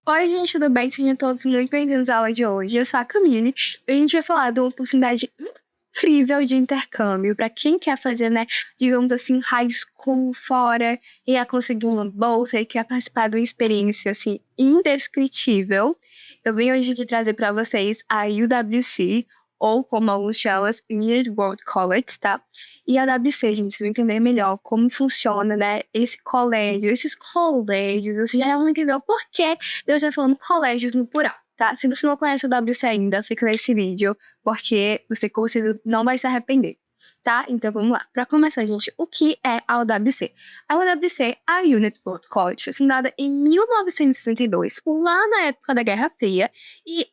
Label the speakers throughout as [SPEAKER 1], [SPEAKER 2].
[SPEAKER 1] Oi, gente, tudo bem? Sejam todos muito bem-vindos à aula de hoje. Eu sou a Camille e a gente vai falar de uma oportunidade incrível de intercâmbio para quem quer fazer, né, digamos assim, high school fora e a conseguir uma bolsa e quer participar de uma experiência, assim, indescritível. Eu venho hoje aqui trazer para vocês a UWC, ou como alguns chamam, United World College, tá? E a UWC, gente, vocês vão entender melhor como funciona, né, esse colégio, esses colégios, você já vão entender o porquê eu estou falando colégios no plural, tá? Se você não conhece a UWC ainda, fica nesse vídeo, porque você com certeza não vai se arrepender, tá? Então vamos lá. Para começar, gente, o que é a UWC? A UWC, a United World College, foi fundada em 1962, lá na época da Guerra Fria, e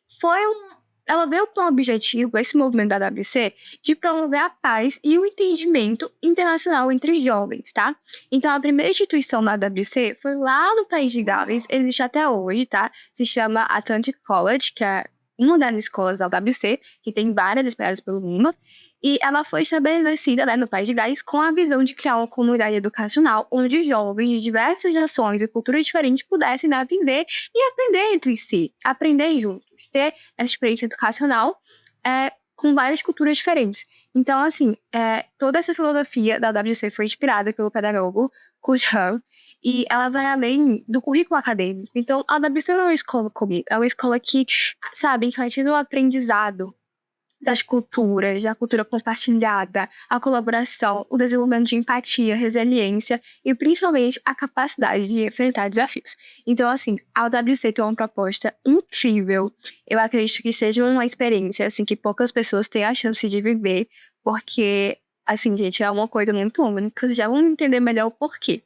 [SPEAKER 1] ela veio com o objetivo, esse movimento da UWC, de promover a paz e o entendimento internacional entre jovens, tá? Então, a primeira instituição da UWC foi lá no país de Gales, existe até hoje, tá? Se chama Atlantic College, que é uma das escolas da UWC, que tem várias espalhadas pelo mundo, e ela foi estabelecida, né, no país de Gales com a visão de criar uma comunidade educacional onde jovens de diversas nações e culturas diferentes pudessem, né, viver e aprender entre si, aprender juntos, ter essa experiência educacional com várias culturas diferentes. Então, assim, toda essa filosofia da UWC foi inspirada pelo pedagogo Kurt Han, e ela vai além do currículo acadêmico. Então, a UWC não é uma escola comum, é uma escola que, sabe, influencia no aprendizado das culturas, da cultura compartilhada, a colaboração, o desenvolvimento de empatia, resiliência e principalmente a capacidade de enfrentar desafios. Então, assim, a UWC tem uma proposta incrível. Eu acredito que seja uma experiência, assim, que poucas pessoas têm a chance de viver, porque, assim, gente, é uma coisa muito única, vocês já vão entender melhor o porquê.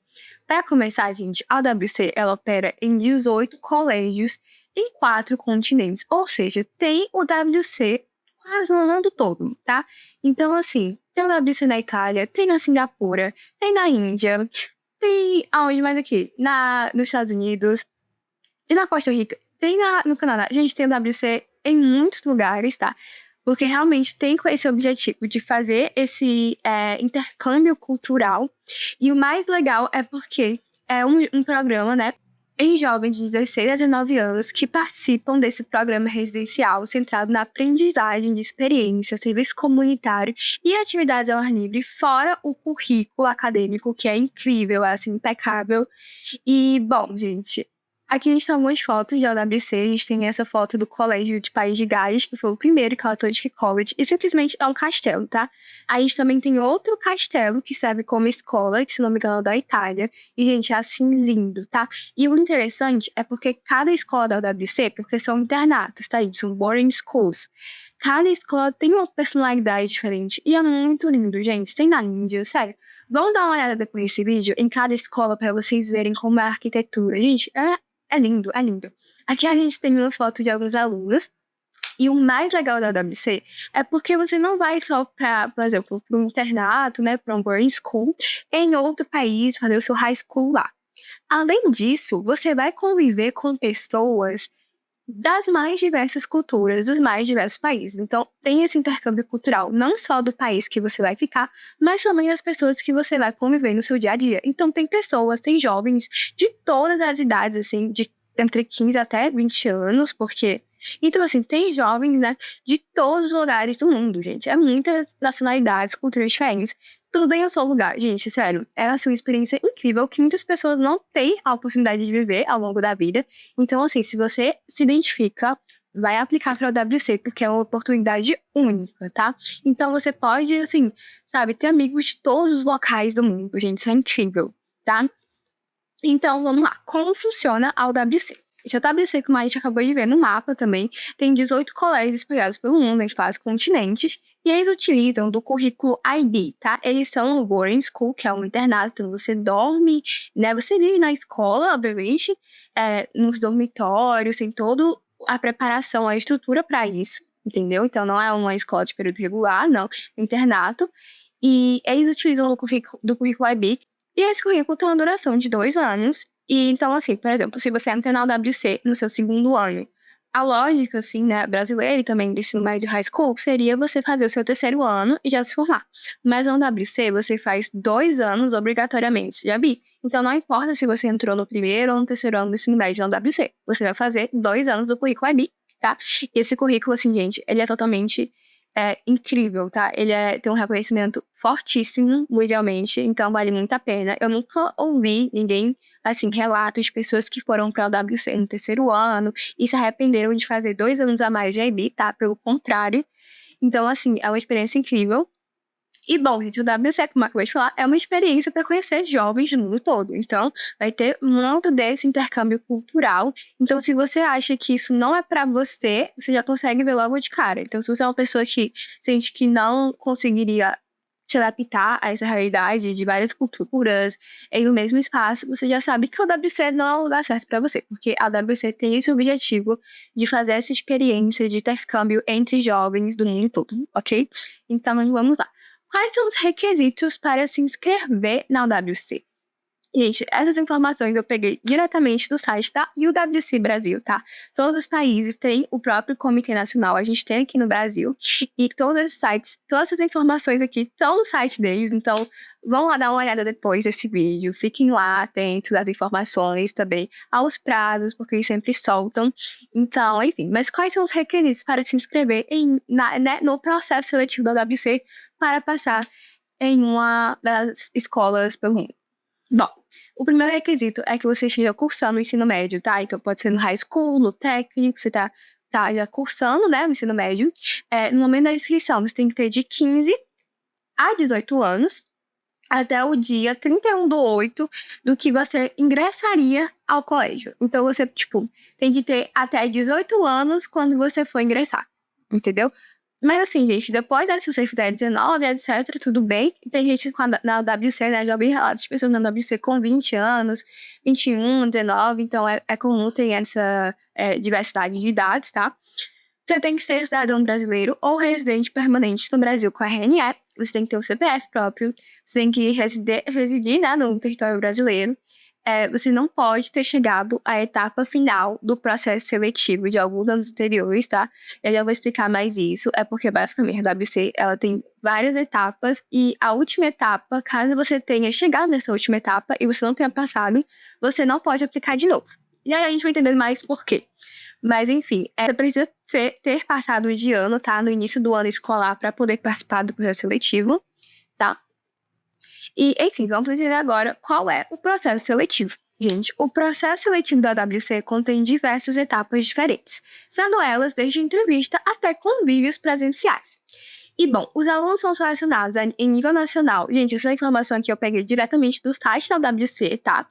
[SPEAKER 1] Para começar, gente, a UWC, ela opera em 18 colégios em 4 continentes, ou seja, tem o WC quase no mundo todo, tá? Então, assim, tem o WC na Itália, tem na Singapura, tem na Índia, tem aonde mais aqui? Nos Estados Unidos, tem na Costa Rica, tem no Canadá. Gente, tem o WC em muitos lugares, tá? Porque realmente tem com esse objetivo de fazer esse intercâmbio cultural. E o mais legal é porque é um programa, né, em jovens de 16 a 19 anos que participam desse programa residencial centrado na aprendizagem de experiência, serviço comunitário e atividades ao ar livre, fora o currículo acadêmico, que é incrível, é assim, impecável. E, bom, gente, aqui a gente tem algumas fotos de UWC, a gente tem essa foto do colégio de País de Gales, que foi o primeiro, que é o Atlantic College, e simplesmente é um castelo, tá? Aí a gente também tem outro castelo que serve como escola, que se não me engano é da Itália, e, gente, é assim, lindo, tá? E o interessante é porque cada escola da UWC, porque são internatos, tá? São boarding schools. Cada escola tem uma personalidade diferente, e é muito lindo, gente. Tem na Índia, sério. Vamos dar uma olhada depois desse vídeo em cada escola para vocês verem como é a arquitetura. Gente, é lindo, é lindo. Aqui a gente tem uma foto de alguns alunos. E o mais legal da WC é porque você não vai só para, por exemplo, para um internato, né, para um boarding school, em outro país, fazer o seu high school lá. Além disso, você vai conviver com pessoas das mais diversas culturas, dos mais diversos países. Então, tem esse intercâmbio cultural, não só do país que você vai ficar, mas também as pessoas que você vai conviver no seu dia a dia. Então, tem pessoas, tem jovens de todas as idades, assim, de entre 15 até 20 anos, porque... Então, assim, tem jovens, né, de todos os lugares do mundo, gente. É muitas nacionalidades, culturas diferentes. Tudo em um só lugar, gente, sério. É, assim, uma experiência incrível que muitas pessoas não têm a oportunidade de viver ao longo da vida. Então, assim, se você se identifica, vai aplicar para o WC, porque é uma oportunidade única, tá? Então, você pode, assim, sabe, ter amigos de todos os locais do mundo, gente. Isso é incrível, tá? Então, vamos lá. Como funciona a UWC? A UWC, como a gente acabou de ver no mapa também, tem 18 colégios espalhados pelo mundo, em 4 continentes, e eles utilizam do currículo IB, tá? Eles são o boarding school, que é um internato, então você dorme, né? Você vive na escola, obviamente, nos dormitórios, tem toda a preparação, a estrutura para isso, entendeu? Então, não é uma escola de período regular, não, é um internato. E eles utilizam do currículo IB, e esse currículo tem uma duração de 2 anos. E então, assim, por exemplo, se você entra na UWC no seu segundo ano, a lógica, assim, né, brasileira e também do ensino médio high school, seria você fazer o seu terceiro ano e já se formar. Mas na UWC, você faz 2 anos obrigatoriamente de IB. Então, não importa se você entrou no primeiro ou no terceiro ano do ensino médio na UWC, você vai fazer 2 anos do currículo IB, tá? E esse currículo, assim, gente, ele é totalmente incrível, tá? Ele tem um reconhecimento fortíssimo mundialmente, então vale muito a pena. Eu nunca ouvi ninguém, assim, relatos de pessoas que foram para o WC no terceiro ano e se arrependeram de fazer 2 anos a mais de IB, tá? Pelo contrário. Então, assim, é uma experiência incrível. E, bom, gente, o WC, como eu acabei de falar, é uma experiência para conhecer jovens do mundo todo. Então, vai ter muito desse intercâmbio cultural. Então, se você acha que isso não é para você, você já consegue ver logo de cara. Então, se você é uma pessoa que sente que não conseguiria se adaptar a essa realidade de várias culturas em um mesmo espaço, você já sabe que o WC não é o lugar certo para você, porque a WC tem esse objetivo de fazer essa experiência de intercâmbio entre jovens do mundo todo, ok? Então, vamos lá. Quais são os requisitos para se inscrever na UWC? Gente, essas informações eu peguei diretamente do site da UWC Brasil, tá? Todos os países têm o próprio Comitê Nacional, a gente tem aqui no Brasil, e todos os sites, todas essas informações aqui estão no site deles, então vão lá dar uma olhada depois desse vídeo, fiquem lá atentos às informações também, aos prazos, porque eles sempre soltam. Então, enfim, mas quais são os requisitos para se inscrever no processo seletivo da UWC para passar em uma das escolas pelo mundo? Bom, o primeiro requisito é que você esteja cursando o ensino médio, tá? Então pode ser no high school, no técnico, você tá já cursando, né, o ensino médio. No momento da inscrição, você tem que ter de 15 a 18 anos, até o dia 31/8 do que você ingressaria ao colégio. Então você, tipo, tem que ter até 18 anos quando você for ingressar, entendeu? Mas assim, gente, depois se você fizer 19, etc, tudo bem. Tem gente na WC, né, já ouvi relatos de pessoas na WC com 20 anos, 21, 19, então é comum ter essa diversidade de idades, tá? Você tem que ser cidadão brasileiro ou residente permanente no Brasil com RNE, você tem que ter um CPF próprio, você tem que residir, né, no território brasileiro. Você não pode ter chegado à etapa final do processo seletivo de alguns anos anteriores, tá? Eu já vou explicar mais isso, porque basicamente a WC, ela tem várias etapas e a última etapa, caso você tenha chegado nessa última etapa e você não tenha passado, você não pode aplicar de novo. E aí a gente vai entender mais por quê. Mas enfim, você precisa ter passado de ano, tá? No início do ano escolar para poder participar do processo seletivo, tá? E, enfim, vamos entender agora qual é o processo seletivo. Gente, o processo seletivo da WC contém diversas etapas diferentes, sendo elas desde entrevista até convívios presenciais. E, bom, os alunos são selecionados em nível nacional. Gente, essa informação aqui eu peguei diretamente do site da WC, tá?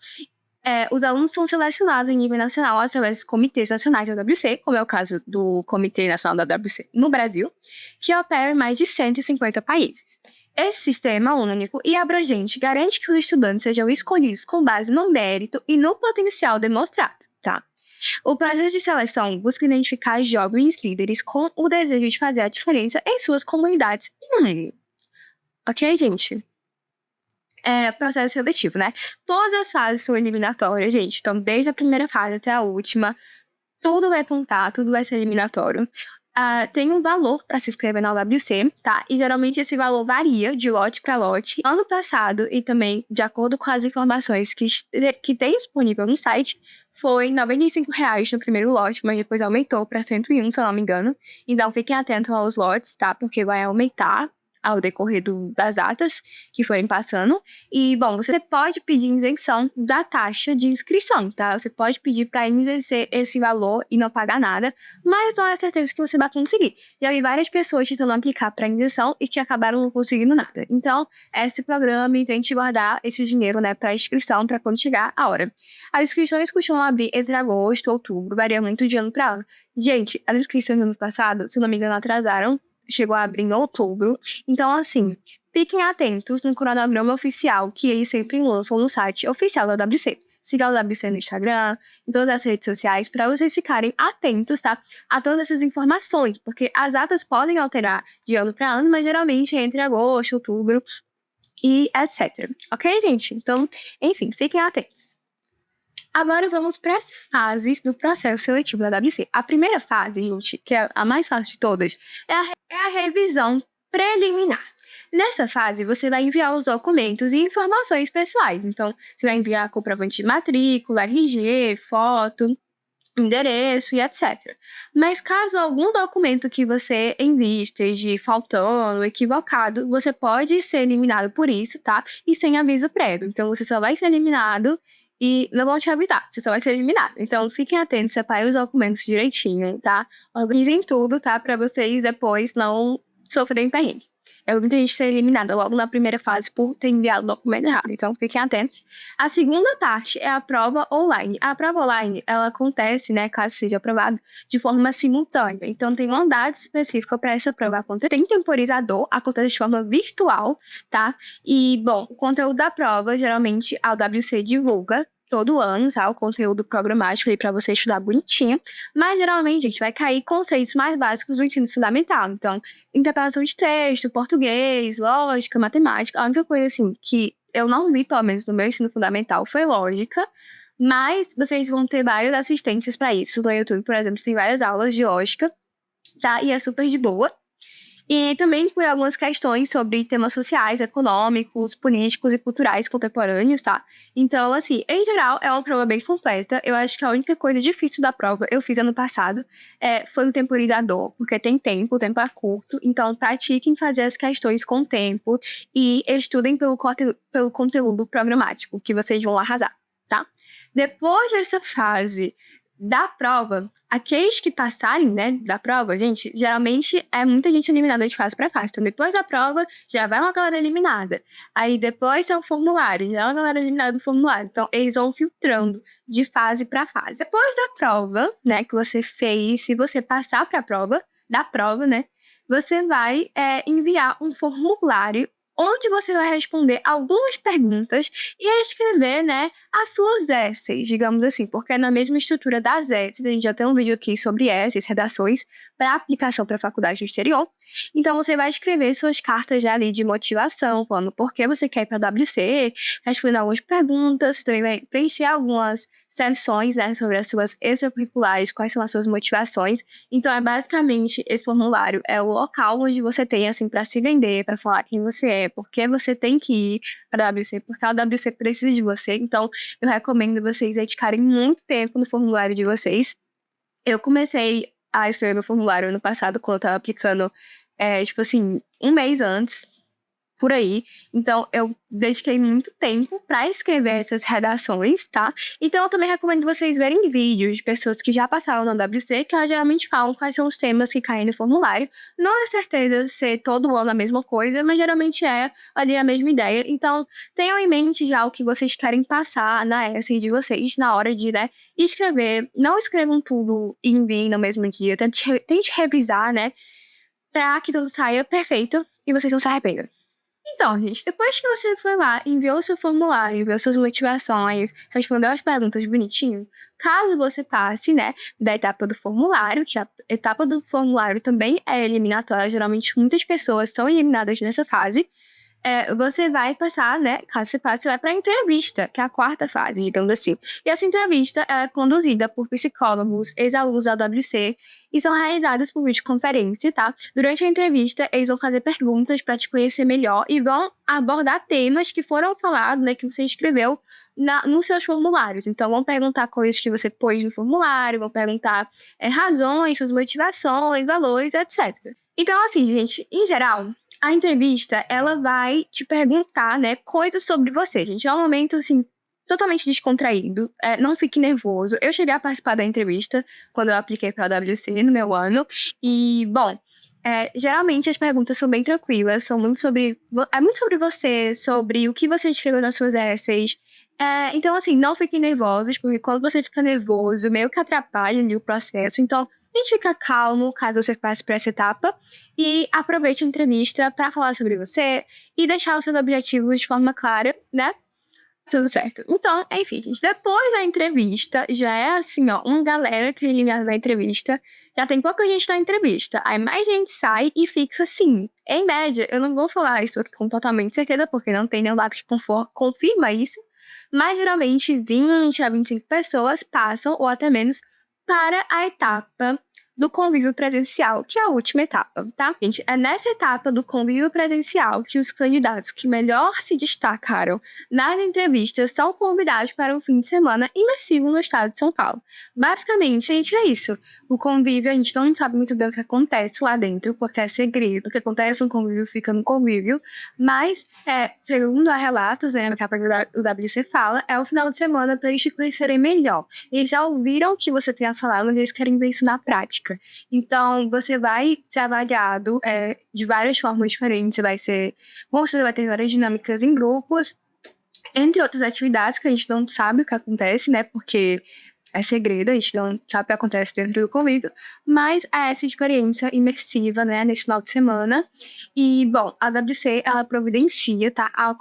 [SPEAKER 1] Os alunos são selecionados em nível nacional através dos comitês nacionais da WC, como é o caso do Comitê Nacional da WC no Brasil, que opera em mais de 150 países. Esse sistema único e abrangente garante que os estudantes sejam escolhidos com base no mérito e no potencial demonstrado, tá? O processo de seleção busca identificar jovens líderes com o desejo de fazer a diferença em suas comunidades e no mundo. Ok, gente? Processo seletivo, né? Todas as fases são eliminatórias, gente. Então, desde a primeira fase até a última, tudo vai contar, tudo vai ser eliminatório. Tem um valor para se inscrever na UWC, tá? E geralmente esse valor varia de lote para lote. Ano passado, e também de acordo com as informações que tem disponível no site, foi R$ 95 no primeiro lote, mas depois aumentou para 101, se eu não me engano. Então fiquem atentos aos lotes, tá? Porque vai aumentar ao decorrer das datas que forem passando. E, bom, você pode pedir isenção da taxa de inscrição, tá? Você pode pedir para exercer esse valor e não pagar nada, mas não é certeza que você vai conseguir. Já vi várias pessoas tentando aplicar para isenção e que acabaram não conseguindo nada. Então, esse programa tente guardar esse dinheiro, né, para inscrição, para quando chegar a hora. As inscrições costumam abrir entre agosto e outubro, varia muito de ano para ano. Gente, as inscrições do ano passado, se não me engano, atrasaram, chegou a abrir em outubro. Então, assim, fiquem atentos no cronograma oficial que eles sempre lançam no site oficial da WC. Siga o WC no Instagram, em todas as redes sociais, para vocês ficarem atentos, tá? A todas essas informações, porque as datas podem alterar de ano para ano, mas geralmente é entre agosto, outubro e etc. Ok, gente? Então, enfim, fiquem atentos. Agora vamos para as fases do processo seletivo da WC. A primeira fase, gente, que é a mais fácil de todas, é a revisão preliminar. Nessa fase, você vai enviar os documentos e informações pessoais. Então, você vai enviar comprovante de matrícula, RG, foto, endereço e etc. Mas caso algum documento que você envie esteja faltando, equivocado, você pode ser eliminado por isso, tá? E sem aviso prévio. Então, você só vai ser eliminado e não vão te avisar, você só vai ser eliminado. Então, fiquem atentos, separem os documentos direitinho, tá? Organizem tudo, tá? Pra vocês depois não sofrerem perrengue. Muita gente ser eliminada logo na primeira fase por ter enviado o documento errado, então fiquem atentos. A segunda parte é a prova online. A prova online, ela acontece, né, caso seja aprovado, de forma simultânea. Então tem uma data específica para essa prova acontecer. Tem temporizador, acontece de forma virtual, tá? E, bom, o conteúdo da prova, geralmente, a WC divulga todo ano, tá? O conteúdo programático aí para você estudar bonitinho. Mas, geralmente, a gente vai cair conceitos mais básicos do ensino fundamental. Então, interpretação de texto, português, lógica, matemática. A única coisa, assim, que eu não vi, pelo menos no meu ensino fundamental, foi lógica. Mas vocês vão ter várias assistências para isso. No YouTube, por exemplo, tem várias aulas de lógica, tá? E é super de boa. E também inclui algumas questões sobre temas sociais, econômicos, políticos e culturais contemporâneos, tá? Então, assim, em geral, é uma prova bem completa. Eu acho que a única coisa difícil da prova, eu fiz ano passado, foi o temporizador, porque tem tempo, o tempo é curto. Então, pratiquem fazer as questões com tempo e estudem pelo conteúdo programático, que vocês vão arrasar, tá? Depois dessa fase da prova, aqueles que passarem, né, da prova, gente, geralmente é muita gente eliminada de fase para fase. Então, depois da prova, já vai uma galera eliminada. Aí, depois é o formulário, já é uma galera eliminada do formulário. Então, eles vão filtrando de fase para fase. Depois da prova, né, que você fez, se você passar para a prova, da prova, né, você vai enviar um formulário onde você vai responder algumas perguntas e escrever, né, as suas essays, digamos assim, porque é na mesma estrutura das essays, a gente já tem um vídeo aqui sobre essays, redações, para aplicação para a faculdade no exterior. Então, você vai escrever suas cartas já ali de motivação, falando por que você quer ir para a WC, respondendo algumas perguntas, você também vai preencher algumas seções, né, sobre as suas extracurriculares, quais são as suas motivações. Então, basicamente, esse formulário é o local onde você tem, assim, para se vender, para falar quem você é, por que você tem que ir para a WC, porque a WC precisa de você. Então, eu recomendo vocês dedicarem muito tempo no formulário de vocês. Eu comecei a escrever meu formulário ano passado, quando eu tava aplicando, tipo assim, um mês antes, por aí. Então, eu dediquei muito tempo para escrever essas redações, tá? Então, eu também recomendo vocês verem vídeos de pessoas que já passaram na WC, que elas geralmente falam quais são os temas que caem no formulário. Não é certeza ser todo ano a mesma coisa, mas geralmente é ali a mesma ideia. Então, tenham em mente já o que vocês querem passar na essay de vocês, na hora de, né, escrever. Não escrevam tudo e enviem no mesmo dia. Tente revisar, né, pra que tudo saia perfeito e vocês não se arrependam. Então, gente, depois que você foi lá, enviou o seu formulário, enviou suas motivações, respondeu as perguntas bonitinho, caso você passe, né, da etapa do formulário, que a etapa do formulário também é eliminatória, geralmente muitas pessoas são eliminadas nessa fase, você vai passar, né, caso você passe, você vai para a entrevista, que é a quarta fase, digamos assim. E essa entrevista é conduzida por psicólogos, ex-alunos da WC, e são realizadas por videoconferência, tá? Durante a entrevista, eles vão fazer perguntas para te conhecer melhor e vão abordar temas que foram falados, né, que você escreveu nos seus formulários. Então, vão perguntar coisas que você pôs no formulário, vão perguntar razões, suas motivações, valores, etc. Então, assim, gente, em geral, a entrevista, ela vai te perguntar, né, coisas sobre você, gente. É um momento, assim, totalmente descontraído. Não fique nervoso. Eu cheguei a participar da entrevista quando eu apliquei para a WC no meu ano. E, bom, geralmente as perguntas são bem tranquilas. São muito sobre... É muito sobre você, sobre o que você escreveu nas suas essays. Então, assim, não fiquem nervosos, porque quando você fica nervoso, meio que atrapalha ali o processo. Então, tente ficar calmo caso você passe por essa etapa e aproveite a entrevista para falar sobre você e deixar os seus objetivos de forma clara, né? Tudo certo. Então, enfim, gente, depois da entrevista, já é assim, ó, uma galera que é eliminada da entrevista, já tem pouca gente na entrevista, aí mais gente sai e fica assim. Em média, eu não vou falar isso aqui com totalmente certeza, porque não tem nenhum dado que confirma isso, Mas geralmente 20 a 25 pessoas passam, ou até menos, para a etapa do convívio presencial, que é a última etapa, tá? Gente, é nessa etapa do convívio presencial que os candidatos que melhor se destacaram nas entrevistas são convidados para um fim de semana imersivo no estado de São Paulo. Basicamente, gente, é isso. O convívio, a gente não sabe muito bem o que acontece lá dentro, porque é segredo. O que acontece no convívio fica no convívio, mas, segundo a relatos, né, que a do WC fala, é o final de semana para eles te conhecerem melhor. Eles já ouviram o que você tenha falado, mas eles querem ver isso na prática. Então, você vai ser avaliado de várias formas diferentes. Você vai ter várias dinâmicas em grupos, entre outras atividades que a gente não sabe o que acontece, né? Porque é segredo, a gente não sabe o que acontece dentro do convívio, mas é essa experiência imersiva, né, nesse final de semana. E, bom, a WC, ela providencia, tá, a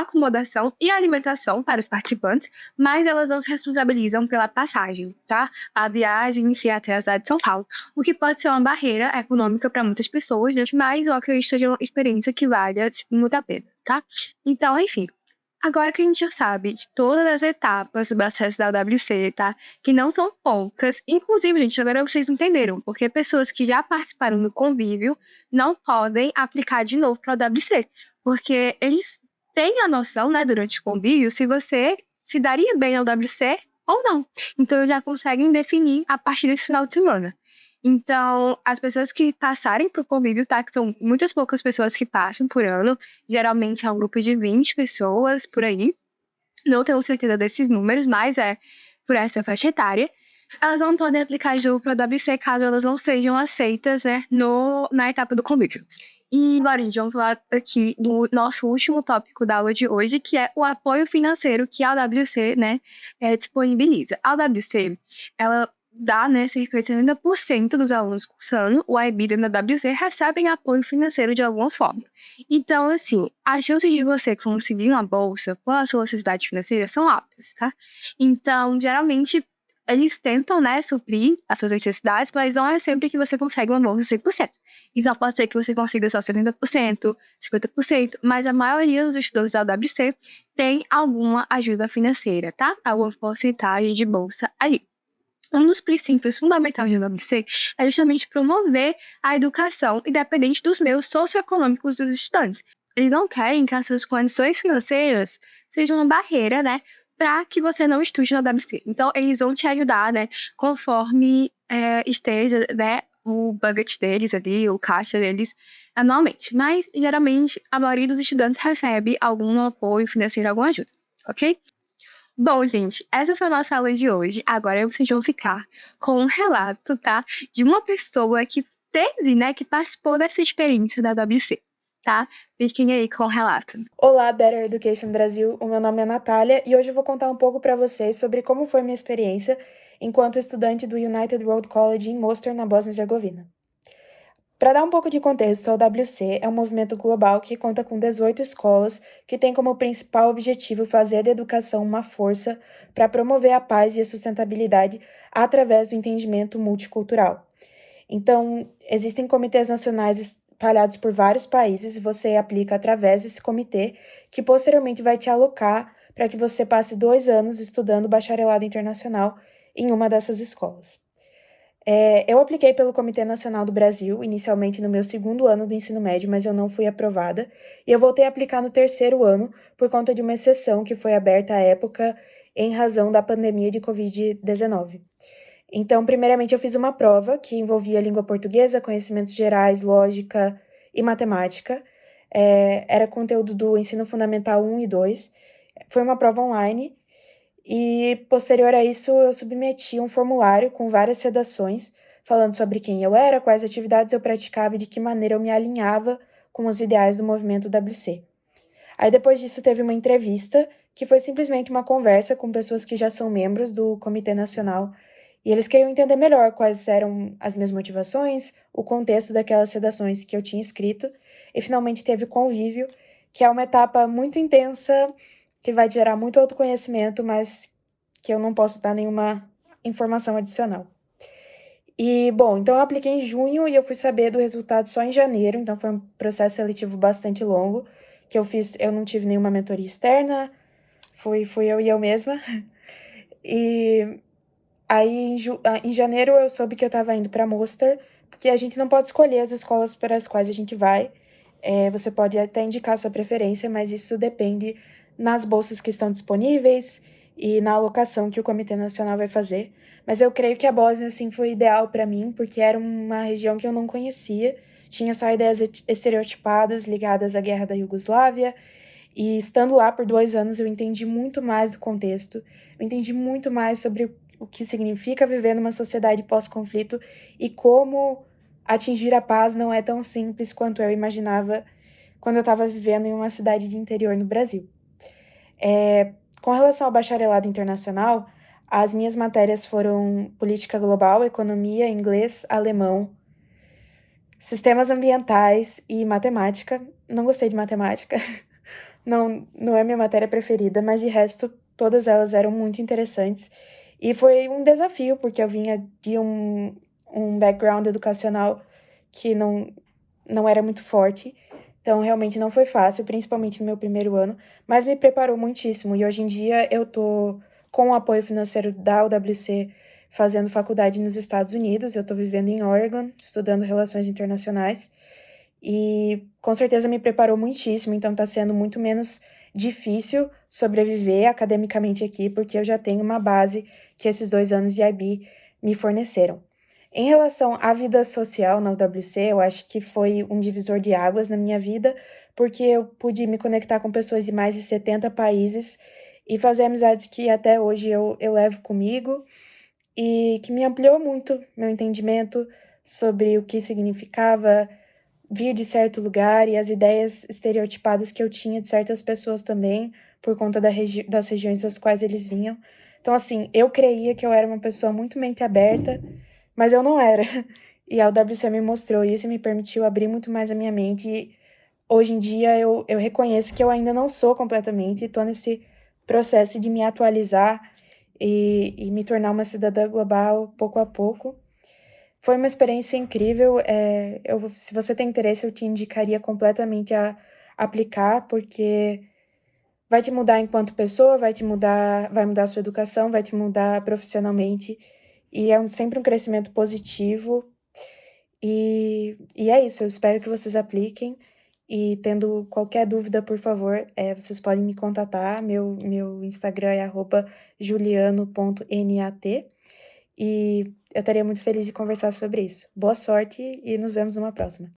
[SPEAKER 1] acomodação e a alimentação para os participantes, mas elas não se responsabilizam pela passagem, tá? A viagem em si até a cidade de São Paulo, o que pode ser uma barreira econômica para muitas pessoas, né, mas eu acredito que seja uma experiência que valha muito a pena, tá? Então, enfim. Agora que a gente já sabe de todas as etapas do acesso da WC, tá? Que não são poucas. Inclusive, gente, agora vocês entenderam, porque pessoas que já participaram do convívio não podem aplicar de novo para a WC. Porque eles têm a noção, né, durante o convívio, se você se daria bem ao WC ou não. Então, eles já conseguem definir a partir desse final de semana. Então, as pessoas que passarem pro convívio, tá? Que são muitas poucas pessoas que passam por ano. Geralmente é um grupo de 20 pessoas por aí. Não tenho certeza desses números, mas é por essa faixa etária. Elas não podem aplicar de novo para a WC caso elas não sejam aceitas, né, na etapa do convívio. E agora, gente, vamos falar aqui do nosso último tópico da aula de hoje, que é o apoio financeiro que a WC, né, disponibiliza. A WC, ela dá, né, cerca de 70% dos alunos cursando o IB da WC recebem apoio financeiro de alguma forma. Então, assim, as chances de você conseguir uma bolsa pela sua necessidade financeira são altas, tá? Então, geralmente, eles tentam, né, suprir as suas necessidades, mas não é sempre que você consegue uma bolsa 100%. Então, pode ser que você consiga só 70%, 50%, mas a maioria dos estudantes da WC tem alguma ajuda financeira, tá? Alguma porcentagem de bolsa ali. Um dos princípios fundamentais da WC é justamente promover a educação independente dos meios socioeconômicos dos estudantes. Eles não querem que as suas condições financeiras sejam uma barreira, né, para que você não estude na WC. Então, eles vão te ajudar, né, conforme esteja, né, o budget deles ali, o caixa deles, anualmente. Mas, geralmente, a maioria dos estudantes recebe algum apoio financeiro, alguma ajuda, ok? Bom, gente, essa foi a nossa aula de hoje. Agora vocês vão ficar com um relato, tá? De uma pessoa que teve, né, que participou dessa experiência da WC, tá? Fiquem aí com o relato.
[SPEAKER 2] Olá, Better Education Brasil. O meu nome é Natália e hoje eu vou contar um pouco para vocês sobre como foi minha experiência enquanto estudante do United World College em Mostar, na Bósnia e Herzegovina. Para dar um pouco de contexto, a WC é um movimento global que conta com 18 escolas que tem como principal objetivo fazer da educação uma força para promover a paz e a sustentabilidade através do entendimento multicultural. Então, existem comitês nacionais espalhados por vários países e você aplica através desse comitê, que posteriormente vai te alocar para que você passe 2 anos estudando bacharelado internacional em uma dessas escolas. Eu apliquei pelo Comitê Nacional do Brasil, inicialmente no meu 2º ano do ensino médio, mas eu não fui aprovada, e eu voltei a aplicar no 3º ano por conta de uma exceção que foi aberta à época em razão da pandemia de Covid-19. Então, primeiramente, eu fiz uma prova que envolvia língua portuguesa, conhecimentos gerais, lógica e matemática. Era conteúdo do ensino fundamental 1 e 2. Foi uma prova online e, posterior a isso, eu submeti um formulário com várias redações, falando sobre quem eu era, quais atividades eu praticava e de que maneira eu me alinhava com os ideais do movimento WC. Aí, depois disso, teve uma entrevista, que foi simplesmente uma conversa com pessoas que já são membros do Comitê Nacional, e eles queriam entender melhor quais eram as minhas motivações, o contexto daquelas redações que eu tinha escrito, e finalmente teve o convívio, que é uma etapa muito intensa, que vai gerar muito autoconhecimento, mas que eu não posso dar nenhuma informação adicional. E, bom, então eu apliquei em junho e eu fui saber do resultado só em janeiro, então foi um processo seletivo bastante longo, que eu não tive nenhuma mentoria externa, fui eu e eu mesma. E aí, em janeiro, eu soube que eu estava indo para Mostar, porque a gente não pode escolher as escolas para as quais a gente vai. Você pode até indicar sua preferência, mas isso depende nas bolsas que estão disponíveis e na alocação que o Comitê Nacional vai fazer. Mas eu creio que a Bósnia, assim, foi ideal para mim, porque era uma região que eu não conhecia, tinha só ideias estereotipadas ligadas à Guerra da Iugoslávia, e estando lá por 2 anos eu entendi muito mais do contexto, eu entendi muito mais sobre o que significa viver numa sociedade pós-conflito e como atingir a paz não é tão simples quanto eu imaginava quando eu estava vivendo em uma cidade de interior no Brasil. Com relação ao bacharelado internacional, as minhas matérias foram política global, economia, inglês, alemão, sistemas ambientais e matemática. Não gostei de matemática, não é minha matéria preferida, mas de resto, todas elas eram muito interessantes. E foi um desafio, porque eu vinha de um background educacional que não era muito forte. Então, realmente não foi fácil, principalmente no meu primeiro ano, mas me preparou muitíssimo. E hoje em dia eu tô com o apoio financeiro da UWC fazendo faculdade nos Estados Unidos. Eu tô vivendo em Oregon, estudando relações internacionais. E com certeza me preparou muitíssimo, então tá sendo muito menos difícil sobreviver academicamente aqui, porque eu já tenho uma base que esses 2 anos de IB me forneceram. Em relação à vida social na UWC, eu acho que foi um divisor de águas na minha vida, porque eu pude me conectar com pessoas de mais de 70 países e fazer amizades que até hoje eu levo comigo e que me ampliou muito meu entendimento sobre o que significava vir de certo lugar e as ideias estereotipadas que eu tinha de certas pessoas também, por conta das regiões das quais eles vinham. Então, assim, eu creia que eu era uma pessoa muito mente aberta, mas eu não era. E a UWC me mostrou isso e me permitiu abrir muito mais a minha mente. E hoje em dia eu reconheço que eu ainda não sou completamente, e estou nesse processo de me atualizar e me tornar uma cidadã global pouco a pouco. Foi uma experiência incrível. Se você tem interesse, eu te indicaria completamente a aplicar, porque vai te mudar enquanto pessoa, vai mudar a sua educação, vai te mudar profissionalmente, e é sempre um crescimento positivo. E é isso, eu espero que vocês apliquem. E tendo qualquer dúvida, por favor, vocês podem me contatar. Meu Instagram é @juliano.nat. E eu estaria muito feliz de conversar sobre isso. Boa sorte e nos vemos numa próxima.